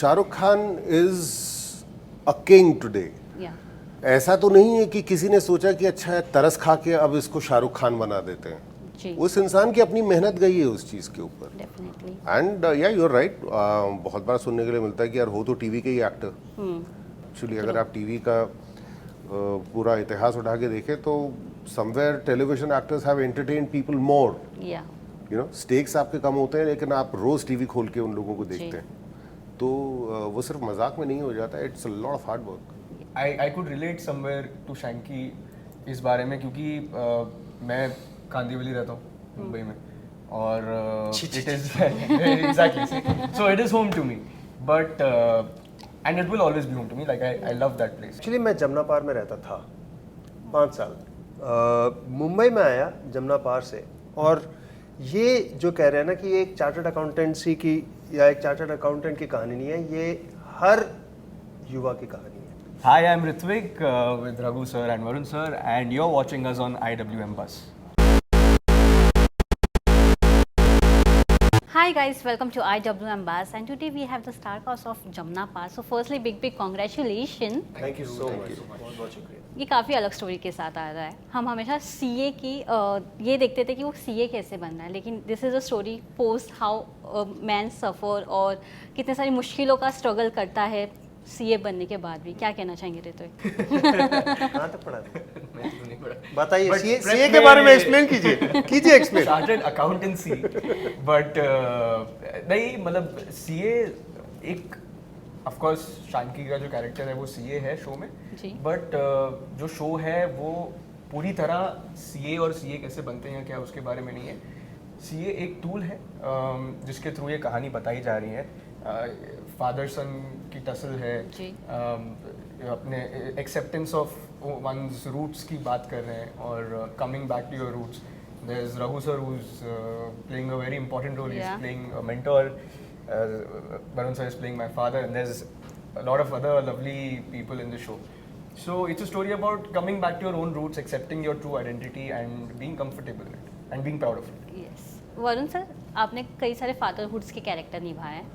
Shahrukh Khan is a king today. ऐसा तो नहीं है कि किसी ने सोचा कि अच्छा है तरस खा के अब इसको शाहरुख खान बना देते हैं। जी उस इंसान की अपनी मेहनत गई है उस चीज़ के ऊपर। डेफिनेटली एंड या यू आर राइट, बहुत बार सुनने के लिए मिलता है कि यार हो तो टीवी के ही एक्टर। एक्चुअली अगर आप टीवी का पूरा इतिहास उठा के देखें तो somewhere television actors have entertained people more. या यू नो स्टेक्स आपके कम होते हैं लेकिन आप रोज टीवी खोल के उन लोगों को देखते हैं तो वो सिर्फ मजाक में नहीं हो जाता, it's a lot of hard work. I could relate somewhere to Shanky इस बारे में क्योंकि मैं कांदिवली रहता हूँ मुंबई में और it is exactly so it is home to me but and it will always be home to me like I love that place. Actually मैं जमुना पार में रहता था 5 साल। मुंबई में आया जमुना पार से और ये जो कह रहे हैं ना कि ये एक चार्टर्ड अकाउंटेंसी की या एक चार्टर्ड अकाउंटेंट की कहानी नहीं है, ये हर युवा की कहानी है। Hi, I'm Ritvik with Raghu sir and Varun sir and you're watching us on IWM Bus. Hi guys, welcome to IWM Bus and today we have the star cast of Jamna Pass. So firstly big congratulations. Thank you so much, बहुत बहुत शुक्रिया। ये काफ़ी अलग story के साथ आ रहा है। हम हमेशा सीए की ये देखते थे कि वो सीए कैसे बनना है, लेकिन this is a story post how man suffer और कितने सारी मुश्किलों का स्ट्रगल करता है सीए बनने के बाद भी। क्या कहना चाहेंगे ऋतु? कहाँ तक पढ़ा था? मैं तो नहीं पढ़ा। बताइए, But सीए prep के बारे में में- एक्सप्लेन कीजिए एक्सप्लेन। Chartered accountancy but नहीं मतलब सीए एक ऑफ कोर्स शानकी का जो कैरेक्टर है वो सीए है शो में जी। बट जो शो है वो पूरी तरह सीए और सीए कैसे बनते हैं क्या उसके बारे में नहीं है। सीए एक टूल है जिसके थ्रू ये कहानी बताई जा रही है। फादर सन की टसल है जी। अपने एक्सेप्टेंस ऑफ वंस रूट्स की बात कर रहे हैं और coming back to your roots. There is Raghu sir who is playing a very important role, he is Yeah. Playing a mentor, Varun sir is playing my father and there's a lot of other lovely people in the show. So it's a story about coming back to your own roots, accepting your true identity and being comfortable in it and being proud of it. Yes Varun sir, आपने कई सारे फादरहुड्स के character निभाए हैं।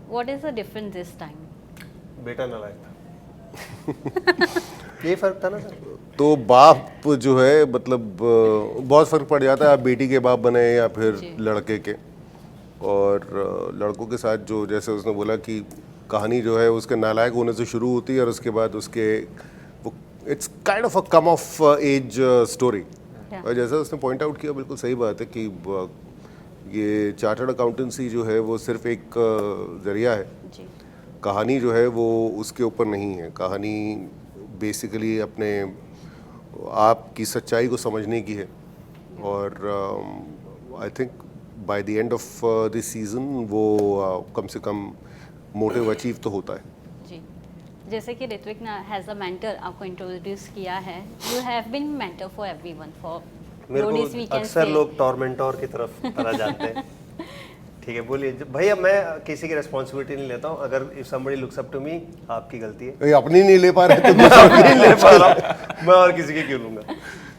What is the difference this time? बेटा नालायक था। यही फर्क था ना सर। तो बाप जो है मतलब बहुत फर्क पड़ जाता है, आप बेटी के बाप बने या फिर जी। लड़के के। और लड़कों के साथ जो जैसे उसने बोला कि कहानी जो है उसके नालायक होने से शुरू होती है और उसके बाद उसके वो it's kind of a come of age story. Yeah. और जैसा उसने पॉइंट आउट किया बिल्कुल सही बात है कि ये चार्टर्ड अकाउंटेंसी जो है वो सिर्फ एक ज़रिया है। जी कहानी जो है वो उसके ऊपर नहीं है। कहानी बेसिकली अपने आप की सच्चाई को समझने की है और I think by the end of this season वो कम से कम मोटिव अचीव तो होता है। जी, जैसे कि ऋत्विक ने हैज़ अ मेंटर आपको इंट्रोड्यूस किया है, you have been mentor for everyone for मेरे रोडीज वी को कैन अक्सर से। लोग टॉर्मेंटोर की तरफ तरह जाते हैं। ठीक है, बोलिए भैया, मैं किसी की रिस्पॉन्सिबिलिटी नहीं लेता हूँ। अगर if somebody looks up to me, आपकी गलती है। ये अपनी नहीं ले पा रहे थे मैं अपनी नहीं ले पा रहा हूँ, मैं और किसी की क्यों लूँगा।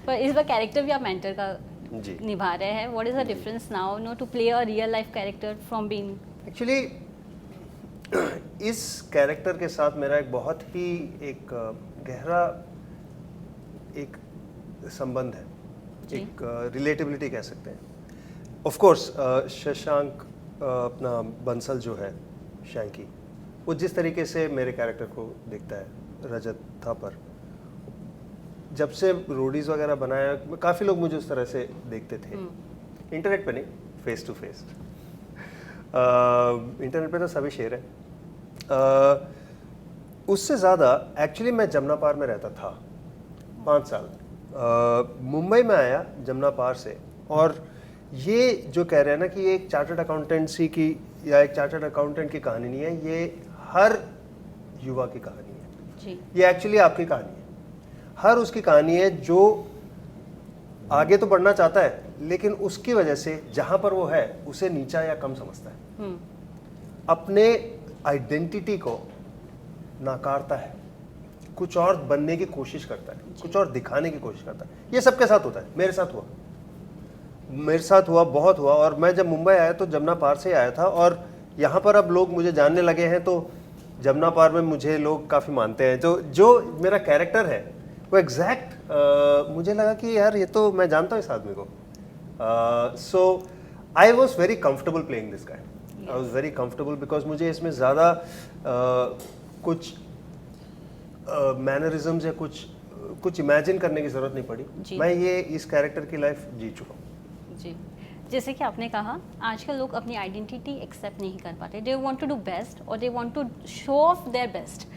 पर इस बार कैरेक्टर भी आप मेंटर का जी। निभा रहे हैं। What is the difference now no to play a real life character from being? Actually इस कैरेक्टर के साथ मेरा एक बहुत ही एक गहरा एक संबंध है, जी। एक रिलेटेबिलिटी कह सकते हैं। ऑफ कोर्स शशांक अपना बंसल जो है शैंकी, वो जिस तरीके से मेरे कैरेक्टर को देखता है, रजत थापर, जब से रोडीज वगैरह बनाया काफ़ी लोग मुझे उस तरह से देखते थे। इंटरनेट पे नहीं, फेस टू फेस। इंटरनेट पे तो सभी शेर है। उससे ज़्यादा एक्चुअली मैं जमुना पार में रहता था 5 साल। मुंबई में आया जमुना पार से और ये जो कह रहे हैं ना कि ये एक चार्टर्ड अकाउंटेंसी की या एक चार्टर्ड अकाउंटेंट की कहानी नहीं है, ये हर युवा की कहानी है। जी ये एक्चुअली आपकी कहानी है। हर उसकी कहानी है जो आगे तो बढ़ना चाहता है लेकिन उसकी वजह से जहां पर वो है उसे नीचा या कम समझता है, अपने आइडेंटिटी को नाकारता है, कुछ और बनने की कोशिश करता है, कुछ और दिखाने की कोशिश करता है। ये सबके साथ होता है, मेरे साथ हुआ, बहुत हुआ। और मैं जब मुंबई आया तो जमुना पार से आया था और यहाँ पर अब लोग मुझे जानने लगे हैं तो जमुना पार में मुझे लोग काफ़ी मानते हैं, तो जो मेरा कैरेक्टर है वो एग्जैक्ट मुझे लगा कि यार ये तो मैं जानता हूँ इस आदमी को. So I was very comfortable playing this guy. I was very comfortable because मुझे इसमें ज़्यादा कुछ मैनरिज्म्स या कुछ इमेजिन करने की ज़रूरत नहीं जी. पड़ी. मैं ये इस कैरेक्टर की लाइफ जी चुका हूँ. जी, जैसे कि आपने कहा आजकल लोग अपनी आइडेंटिटी एक्सेप्ट नहीं कर पाते. They want to do best और they want to show off their best.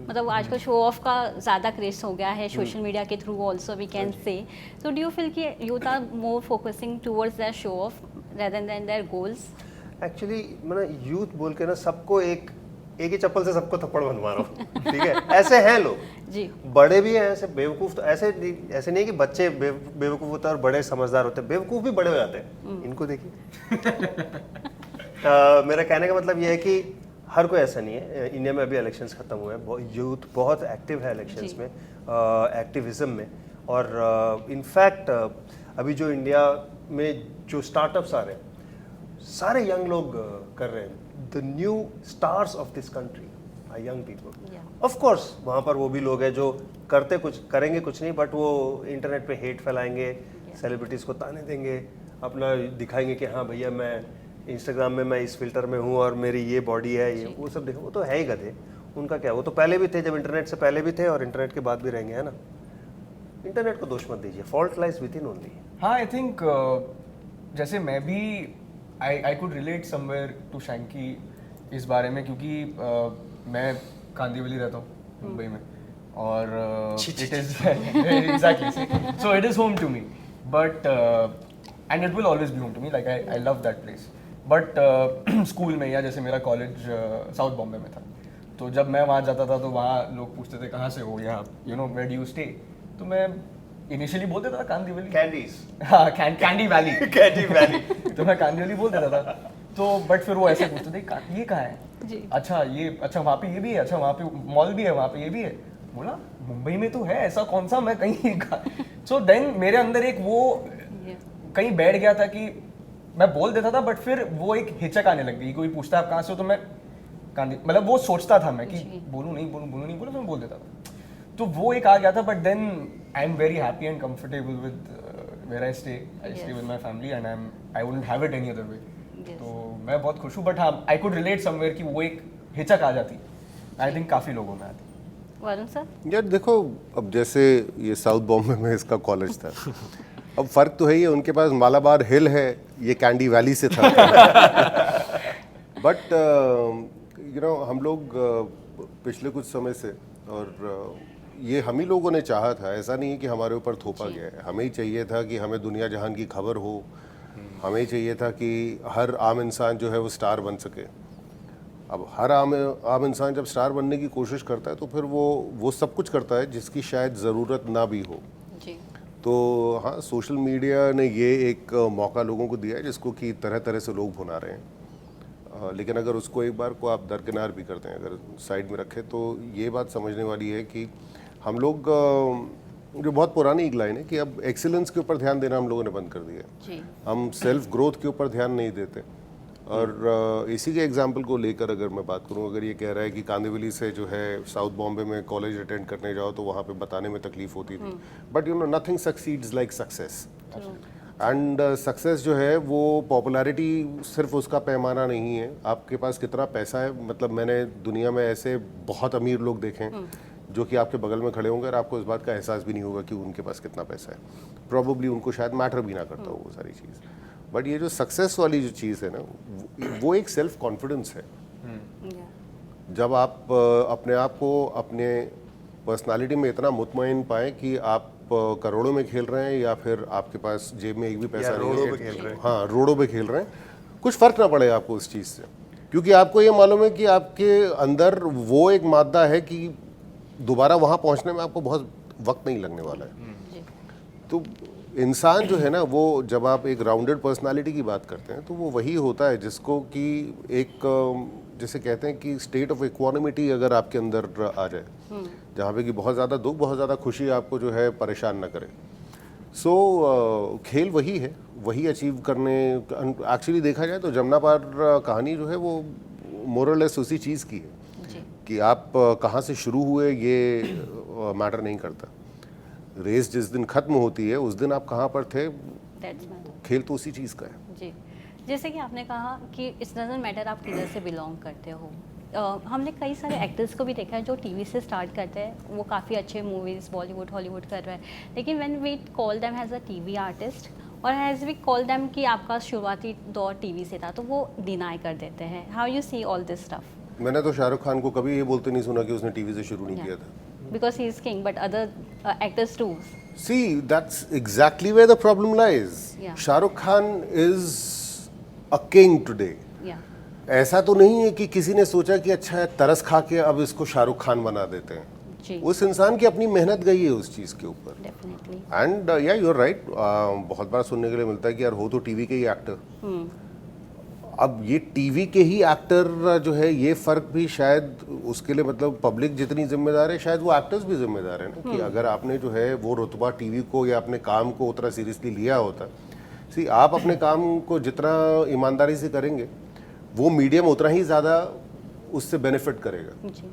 मतलब आजकल शो ऑफ का ज़्यादा क्रेज हो गया है सोशल मीडिया के through also we can say. So do you feel कि youth are more focusing towards their show off rather than their goals? Actually मैंने यूथ बोल के ना सबको एक ही चप्पल से सबको थप्पड़ बनवा रहा हूँ. ठीक है, ऐसे हैं लोग. जी. बड़े भी हैं ऐसे बेवकूफ़. तो ऐसे नहीं है कि बच्चे बेवकूफ़ होते हैं और बड़े समझदार होते हैं. बेवकूफ़ भी बड़े हो जाते हैं. इनको देखिए. मेरा कहने का मतलब ये है कि हर कोई ऐसा नहीं है. इंडिया में अभी इलेक्शंस खत्म हुए हैं. यूथ बहुत एक्टिव है इलेक्शंस में, एक्टिविज्म में. और इनफैक्ट अभी जो इंडिया में जो स्टार्टअप्स आ रहे हैं सारे यंग लोग कर रहे हैं. The new stars of this country are young people. Of course वहाँ पर वो भी लोग हैं जो करेंगे कुछ नहीं, बट वो इंटरनेट पे हेट फैलाएंगे, सेलिब्रिटीज़ को ताने देंगे, अपना दिखाएंगे कि हाँ भैया मैं इंस्टाग्राम में मैं इस फिल्टर में हूँ और मेरी ये बॉडी है. ये वो सब देखो, वो तो है ही गधे. उनका क्या, वो तो पहले भी थे, जब इंटरनेट से पहले भी थे और इंटरनेट के बाद भी रहेंगे, है ना. इंटरनेट को दोष मत दीजिए. Fault lies within only. हाँ, आई थिंक जैसे मैं भी I could relate somewhere to Shanky इस बारे में, क्योंकि मैं कांदिवली रहता हूँ मुंबई में, और it is exactly so it is home to me, but and it will always be home to me. Like I love that place. But school में या जैसे मेरा कॉलेज साउथ बॉम्बे में था, तो जब मैं वहाँ जाता था तो वहाँ लोग पूछते थे कहाँ से हो, या you know where do you stay. तो मैं इनिशियली बोल देता था कांदिवली. कैंडीज. हाँ, कैंडी वैली. Candy valley. तो मैं कांदिवली बोल देता था. तो बट फिर वो ऐसे पूछते थे ये कहाँ है. जी. अच्छा वहाँ पे ये भी है. अच्छा वहाँ पे मॉल भी है, वहाँ पे ये भी है. बोला मुंबई में तो है, ऐसा कौन सा मैं कहीं. सो देन मेरे अंदर एक वो कहीं बैठ गया था कि मैं बोल देता था, बट फिर वो एक हिचक आने लग गई. कोई पूछता आप कहाँ से हो, तो मैं मतलब वो सोचता था मैं कि बोलूँ नहीं बोलूँ, फिर बोल देता था. तो वो एक आ गया था. But then I am very happy and comfortable with where I stay with my family, and I wouldn't have it any other way. तो मैं बहुत खुश हूँ. बट हाँ, आई कुड रिलेट समवेयर कि वो एक हिचक आ जाती. आई थिंक काफ़ी लोगों में आती. वरुण सर? यार देखो, अब जैसे ये साउथ बॉम्बे में इसका कॉलेज था, अब फर्क तो है ही है. उनके पास मालाबार हिल है, ये कैंडी वैली से था. बट यू नो हम लोग पिछले कुछ समय से, और ये हम ही लोगों ने चाहा था. ऐसा नहीं है कि हमारे ऊपर थोपा गया है. हमें ही चाहिए था कि हमें दुनिया जहान की खबर हो. हमें ही चाहिए था कि हर आम इंसान जो है वो स्टार बन सके. अब हर आम इंसान जब स्टार बनने की कोशिश करता है तो फिर वो सब कुछ करता है जिसकी शायद ज़रूरत ना भी हो. जी. तो हाँ, सोशल मीडिया ने ये एक मौका लोगों को दिया है जिसको कि तरह तरह से लोग भुना रहे हैं. लेकिन अगर उसको एक बार को आप दरकिनार भी करते हैं, अगर साइड में रखें, तो ये बात समझने वाली है कि हम लोग, जो बहुत पुरानी एक लाइन है कि अब एक्सीलेंस के ऊपर ध्यान देना हम लोगों ने बंद कर दिया है. हम सेल्फ ग्रोथ के ऊपर ध्यान नहीं देते. और इसी के एग्जाम्पल को लेकर अगर मैं बात करूं, अगर ये कह रहा है कि कांदिवली से जो है साउथ बॉम्बे में कॉलेज अटेंड करने जाओ तो वहाँ पे बताने में तकलीफ होती थी. But you know nothing succeeds like success. And success जो है वो पॉपुलैरिटी सिर्फ उसका पैमाना नहीं है. आपके पास कितना पैसा है. मतलब मैंने दुनिया में ऐसे बहुत अमीर लोग देखे हैं जो कि आपके बगल में खड़े होंगे और आपको इस बात का एहसास भी नहीं होगा कि उनके पास कितना पैसा है. प्रॉबेबली उनको शायद मैटर भी ना करता हो वो सारी चीज़. बट ये जो सक्सेस वाली जो चीज़ है ना, वो एक सेल्फ कॉन्फिडेंस है. जब आप अपने आप को अपने पर्सनालिटी में इतना मुतमईन पाएं कि आप करोड़ों में खेल रहे हैं या फिर आपके पास जेब में एक भी पैसा नहीं है, खेल रहे हैं. हाँ, रोडों पे खेल रहे हैं, कुछ फ़र्क ना पड़े आपको उस चीज़ से. क्योंकि आपको ये मालूम है कि आपके अंदर वो एक मादा है कि दोबारा वहाँ पहुँचने में आपको बहुत वक्त नहीं लगने वाला है. तो इंसान जो है ना, वो जब आप एक राउंडेड पर्सनालिटी की बात करते हैं तो वो वही होता है जिसको कि एक, जैसे कहते हैं कि स्टेट ऑफ इक्वानिमिटी अगर आपके अंदर आ जाए, जहाँ पे कि बहुत ज़्यादा दुख, बहुत ज़्यादा खुशी आपको जो है परेशान ना करे. सो खेल वही है, वही अचीव करने. एक्चुअली देखा जाए तो जमुना पार कहानी जो है वो मोरलेस उसी चीज़ की है कि आप कहाँ से शुरू हुए ये मैटर नहीं करता। रेस जिस दिन ख़त्म होती है उस दिन आप कहाँ पर थे, That's matter. खेल तो उसी चीज़ का है। जी, जैसे कि आपने कहा कि इट्स डजंट मैटर आप किधर से बिलोंग करते हो। हमने कई सारे एक्टर्स को भी देखा है जो टीवी से स्टार्ट करते हैं, वो काफ़ी अच्छे मूवीज़ बॉलीवुड हॉलीवुड कर रहे हैं, लेकिन when we call them as a TV artist और एज वी कॉल देम कि आपका शुरुआती दौर टीवी से था, तो वो डिनाई कर देते हैं। How you see all this stuff? मैंने तो शाहरुख खान को कभी ये बोलते नहीं सुना कि उसने टीवी से शुरू नहीं किया था। Because he is king but other actors too. See, that's exactly where the problem lies. Yeah. Shah Rukh Khan is a king today. या ऐसा तो नहीं है कि किसी ने सोचा कि अच्छा है तरस खा के अब इसको शाहरुख खान बना देते हैं। जी, उस इंसान की अपनी मेहनत गई है उस चीज़ के ऊपर। डेफिनेटली। एंड या यू आर राइट, बहुत बार सुनने के लिए मिलता है कि यार हो तो टीवी के ही एक्टर। अब ये टीवी के ही एक्टर जो है, ये फ़र्क भी शायद उसके लिए मतलब पब्लिक जितनी जिम्मेदार है शायद वो एक्टर्स भी जिम्मेदार है ना, कि अगर आपने जो है वो रुतबा टीवी को या अपने काम को उतना सीरियसली लिया होता। सी, आप अपने काम को जितना ईमानदारी से करेंगे वो मीडियम उतना ही ज़्यादा उससे बेनिफिट करेगा। जी,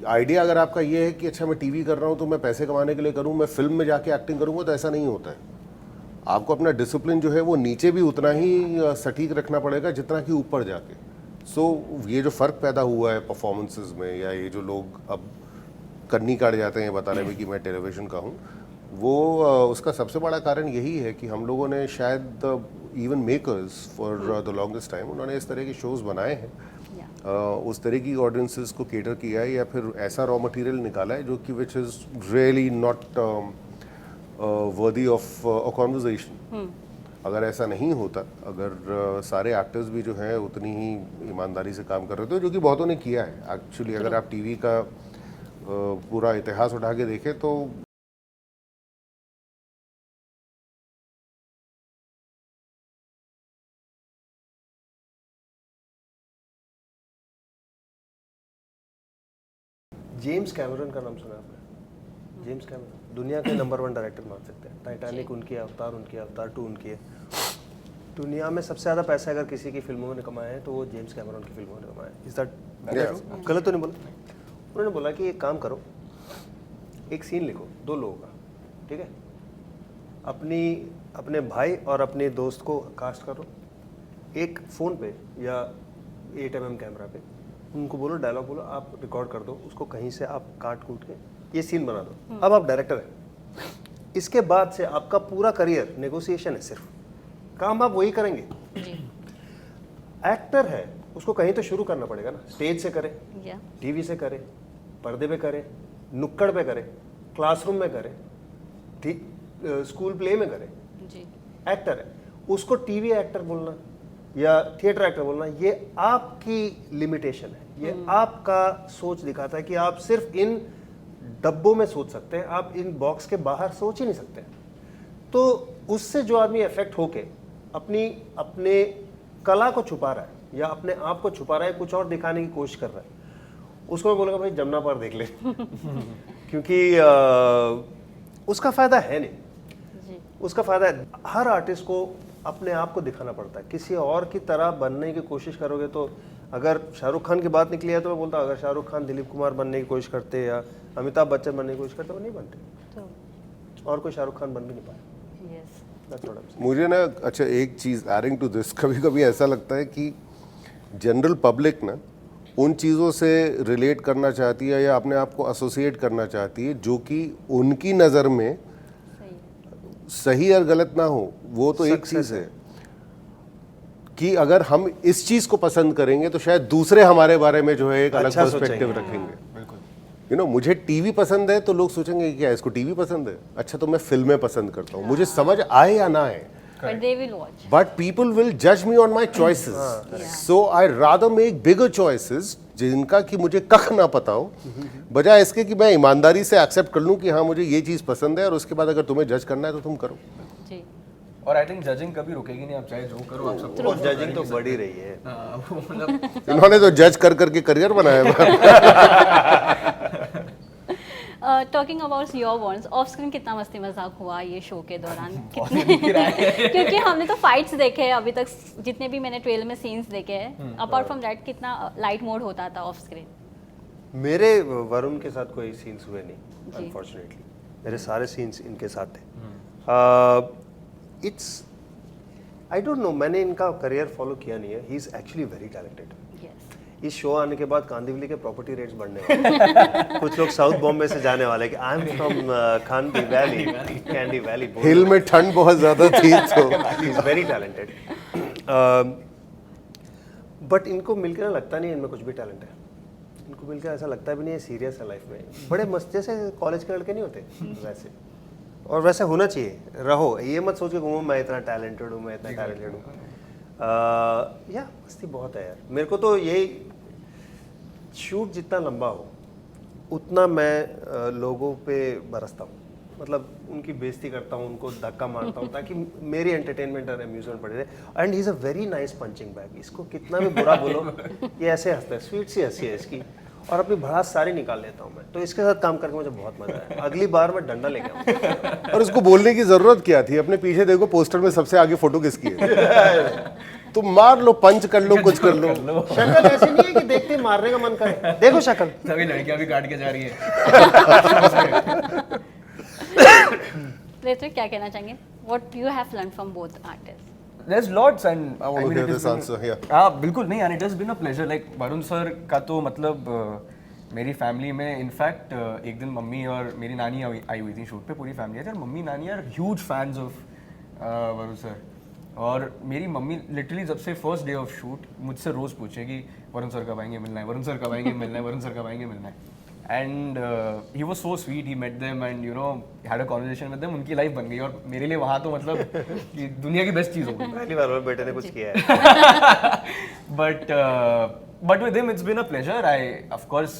आइडिया अगर आपका ये है कि अच्छा मैं टीवी कर रहा हूँ तो मैं पैसे कमाने के लिए करूँ, मैं फिल्म में जाके एक्टिंग करूँगा, तो ऐसा नहीं होता है। आपको अपना डिसिप्लिन जो है वो नीचे भी उतना ही सटीक रखना पड़ेगा जितना कि ऊपर जाके। सो ये जो फ़र्क पैदा हुआ है परफॉर्मेंसेस में, या ये जो लोग अब कन्नी काट जाते हैं बताने में कि मैं टेलीविज़न का हूँ, वो उसका सबसे बड़ा कारण यही है कि हम लोगों ने शायद even makers for the longest time उन्होंने इस तरह के शोज़ बनाए हैं, उस तरह की ऑडियंसेस को केटर किया है, या फिर ऐसा रॉ मटेरियल निकाला है जो कि which is really not worthy of a conversation. अगर ऐसा नहीं होता, अगर सारे एक्टर्स भी जो हैं उतनी ही ईमानदारी से काम कर रहे थे, जो कि बहुतों ने किया है एक्चुअली। अगर आप टीवी का पूरा इतिहास उठा के देखें तो जेम्स कैमरन का नाम सुना आपने? जेम्स कैमरन दुनिया के नंबर 1 डायरेक्टर मान सकते हैं। टाइटैनिक उनकी, अवतार 2 उनकी है। दुनिया में सबसे ज़्यादा पैसा अगर किसी की फिल्मों ने कमाया है तो वो जेम्स कैमरन की फिल्मों ने कमाया है। इज दैट गलत तो नहीं बोला? उन्होंने बोला कि एक काम करो, एक सीन लिखो 2 लोगों का, ठीक है, अपने भाई और अपने दोस्त को कास्ट करो, एक फ़ोन पे या 8mm कैमरा पे उनको बोलो, डायलॉग बोलो, आप रिकॉर्ड कर दो, उसको कहीं से आप काट कूट के ये सीन बना दो। अब आप डायरेक्टर हैं। इसके बाद से आपका पूरा करियर नेगोशिएशन है, सिर्फ काम आप वही करेंगे। एक्टर है, उसको कहीं तो शुरू करना पड़ेगा ना, स्टेज से करे, टीवी से करे, पर्दे पे करे, नुक्कड़ पे करे, क्लासरूम में करे, ठीक, स्कूल प्ले में करे। एक्टर है, उसको टीवी एक्टर बोलना या थिएटर एक्टर बोलना ये आपकी लिमिटेशन है, ये आपका सोच दिखाता है कि आप सिर्फ इन डब्बों में सोच सकते हैं, आप इन बॉक्स के बाहर सोच ही नहीं सकते। तो उससे जो आदमी अफेक्ट होके अपने कला को छुपा रहा है या अपने आप को छुपा रहा है, कुछ और दिखाने की कोशिश कर रहा है, उसको मैं बोलूँगा भाई जमुना पार देख ले क्योंकि उसका फ़ायदा है नहीं। उसका फ़ायदा है, हर आर्टिस्ट को अपने आप को दिखाना पड़ता है। किसी और की तरह बनने की कोशिश करोगे तो, अगर शाहरुख खान की बात निकली है तो मैं बोलता हूँ अगर शाहरुख खान दिलीप कुमार बनने की कोशिश करते या अमिताभ बच्चन बनने की कोशिश करते, वो नहीं बनते, और कोई शाहरुख खान बन भी नहीं पाया। मुझे ना, अच्छा एक चीज़ एडिंग टू दिस, कभी कभी ऐसा लगता है कि जनरल पब्लिक ना उन चीज़ों से रिलेट करना चाहती है या अपने आप को एसोसिएट करना चाहती है जो कि उनकी नज़र में सही और गलत ना हो। वो तो एक चीज़ है कि अगर हम इस चीज़ को पसंद करेंगे तो शायद दूसरे हमारे बारे में जो है एक अलग पर्सपेक्टिव रखेंगे। यू नो, मुझे टीवी पसंद है तो लोग सोचेंगे कि क्या इसको टीवी पसंद है, अच्छा तो मैं फिल्में पसंद करता हूँ, मुझे समझ आए या ना आए, but people will judge me on my choices. So I rather make bigger choices जिनका कि मुझे कख ना पता हो, बजाय इसके कि मैं ईमानदारी से एक्सेप्ट कर लूँ कि हाँ मुझे ये चीज़ पसंद है, और उसके बाद अगर तुम्हें जज करना है तो तुम करो। और आई थिंक जजिंग कभी रुकेगी नहीं, आप चाहे जो करो, आप सब और जजिंग तो बढ़ी रही है। इन्होंने तो जज कर करके करियर बनाया। Talking about your once, off screen कितना मस्ती मजाक हुआ ये शो के दौरान? क्योंकि हमने तो फाइट्स देखे हैं अभी तक, जितने भी मैंने ट्रेलर में सीन्स देखे हैं, अपार्ट फ्रॉम दैट कितना लाइट मोड होता था ऑफ स्क्रीन? मेरे वरुण के साथ कोई सीन्स हुए नहीं जी। अनफॉर्चुनेटली, मेरे सारे सीन्स इनके साथ थे। इट्स आई डोंट नो, मैंने इनका करियर फॉलो किया नहीं है। He is actually very talented. Yes इस शो आने के बाद कांदिवली के प्रॉपर्टी रेट्स बढ़ने वाले हैं। कुछ लोग साउथ बॉम्बे से जाने वाले हैं कि आई एम फ्रॉम कांदी वैली, कैंडी वैली। हिल में ठंड बहुत ज़्यादा थी तो he is very talented. But इनको मिलकर ना लगता नहीं है इनमें कुछ भी टैलेंट है। इनको मिलकर ऐसा लगता भी नहीं है सीरियस है लाइफ में। बड़े मस्त, जैसे कॉलेज के लड़के नहीं होते वैसे, और वैसे होना चाहिए। रहो, ये मत सोच के घूमो मैं इतना टैलेंटेड हूँ, मैं इतना टैलेंटेड हूँ। या मस्ती बहुत है यार। मेरे को तो यही शूट जितना लंबा हो उतना मैं लोगों पे बरसता हूँ, मतलब उनकी बेइज्जती करता हूँ, उनको धक्का मारता हूँ ताकि मेरी एंटरटेनमेंट और अम्यूजमेंट बढ़े रहे। And he is a very nice punching bag. इसको कितना भी बुरा बोलो ये ऐसे हंसता है, स्वीट सी हंसी है इसकी, और अपनी भड़ास सारी निकाल लेता हूँ मैं। तो इसके साथ काम करके मुझे बहुत मजा आया। अगली बार मैं डंडा लेके आऊँगा। और उसको बोलने की जरूरत क्या थी? अपने पीछे देखो पोस्टर में सबसे आगे फोटो किसकी है। तुम मार लो, पंच कर लो, कुछ कर लो। शक्ल ऐसी नहीं है कि देखते ही मारने का मन करे। देखो शक्ल, सभी लड़कियां भी काट के जा रही है। ऋत्विक क्या कहना चाहेंगे? What you have learn from both artist? There's lots and I want to hear this answer, yeah. हाँ बिल्कुल नहीं, and it has been a pleasure. Like Varun sir का तो मतलब मेरी फैमिली में इनफैक्ट एक दिन मम्मी और मेरी नानी आई हुई थी शूट पे, पूरी फैमिली आई थी, और मम्मी नानी are huge fans of Varun sir. और मेरी मम्मी लिटरली जब से फर्स्ट डे ऑफ शूट मुझसे रोज पूछे कि वरुण सर कब आएंगे मिलना है, वरुण सर कब आएंगे मिलना है, वरुण सर कब आएंगे मिलना है। And he was so sweet, he met them and you know had a conversation with them. उनकी लाइफ बन गई और मेरे लिए वहाँ तो मतलब कि दुनिया की बेस्ट चीज़ हो गई। पहली बार मेरे बेटे ने कुछ किया है। But with him it's been a pleasure. Of course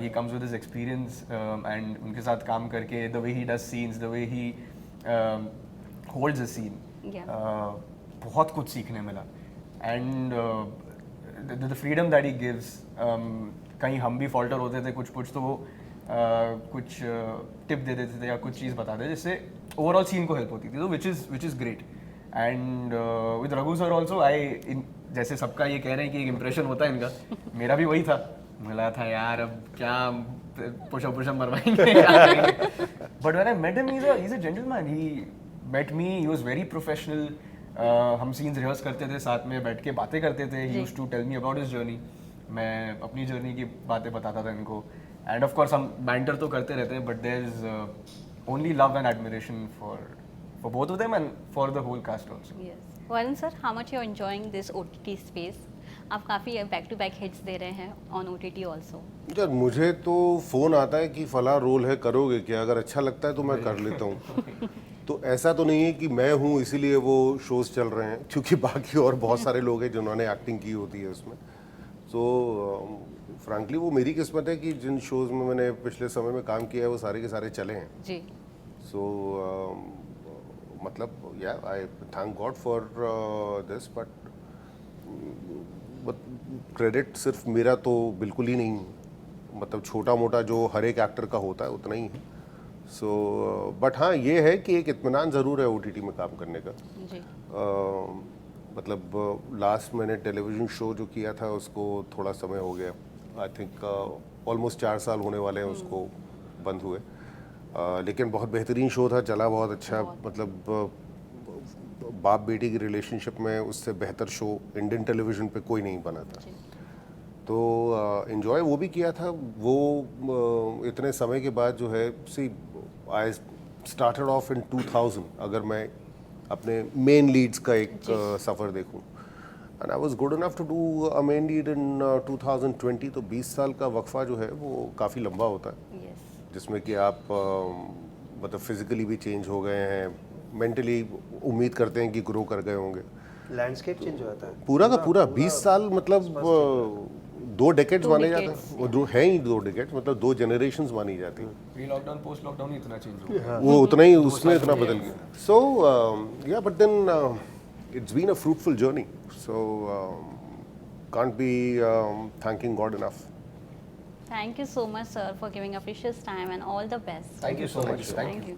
he comes with his experience and उनके साथ काम करके the way he does scenes, the way he holds a scene, Yeah. बहुत कुछ सीखने मिला। And the freedom that he gives, कहीं हम भी फॉल्टर होते थे कुछ तो वो कुछ टिप दे देते थे या कुछ चीज़ बताते थे जिससे ओवरऑल सीन को हेल्प होती थी, तो which is great. And with Raghu sir also जैसे सबका ये कह रहे हैं कि एक इम्प्रेशन होता है इनका, मेरा भी वही था। मुझे लगा था यार अब क्या पुशअप मरवाएंगे। But when I met him, he is a gentleman. He met me, he was very professional. हम सीन्स रिहर्स करते थे, साथ में बैठ के बातें करते थे। He used to tell me about his journey, मैं अपनी जर्नी की बातें बताता था इनको। एंड ऑफ कोर्स हम बैंटर तो करते रहते हैं, but there is only love and admiration for both of them and for the whole cast also. Yes. Varun sir, how much you are enjoying this OTT space? आप काफ़ी back to back hits दे रहे हैं on OTT also. यार मुझे तो phone आता है कि फला रोल है, करोगे क्या? अगर अच्छा लगता है तो मैं कर लेता हूँ। तो ऐसा तो नहीं है कि मैं हूँ इसीलिए वो शोज़ चल रहे हैं, क्योंकि बाकी और बहुत सारे लोग हैं जिन्होंने एक्टिंग की होती है उसमें। तो फ्रैंकली वो मेरी किस्मत है कि जिन शोज़ में मैंने पिछले समय में काम किया है वो सारे के सारे चले हैं। जी. सो मतलब या आई thank God for this, but credit सिर्फ मेरा तो बिल्कुल ही नहीं, मतलब छोटा मोटा जो हर एक एक्टर का होता है उतना ही है। सो बट हाँ ये है कि एक इत्मीनान ज़रूर है OTT में काम करने का। जी. मतलब लास्ट मैंने टेलीविज़न शो जो किया था उसको थोड़ा समय हो गया, आई थिंक ऑलमोस्ट 4 साल होने वाले हैं उसको बंद हुए। लेकिन बहुत बेहतरीन शो था, चला बहुत अच्छा। मतलब बाप बेटी की रिलेशनशिप में उससे बेहतर शो इंडियन टेलीविज़न पे कोई नहीं बना था। तो इन्जॉय वो भी किया था। वो इतने समय के बाद जो है, सी आई स्टार्टेड ऑफ इन 2000, अगर मैं अपने मेन लीड्स का एक सफ़र देखूं, and I was good enough to do a main lead in 2020। तो 20 साल का वक्फा जो है वो काफ़ी लंबा होता है। Yes. जिसमें कि आप मतलब फिजिकली भी चेंज हो गए हैं, मेंटली उम्मीद करते हैं कि ग्रो कर गए होंगे। लैंडस्केप चेंज हो जाता है पूरा का पूरा 20 साल, मतलब 2 डेकेड्स माने जाते हैं। वो दो है ही 2 डेकेड्स, मतलब 2 जनरेशंस मानी जाती हैं। प्री लॉकडाउन पोस्ट लॉकडाउन इतना चेंज हो गया। वो उतना ही उसमें इतना बदल गया। सो या but then it's been a fruitful journey, so can't be thanking God enough. Thank you so much, sir, for giving a precious time and all the best. Thank you so much. Thank you.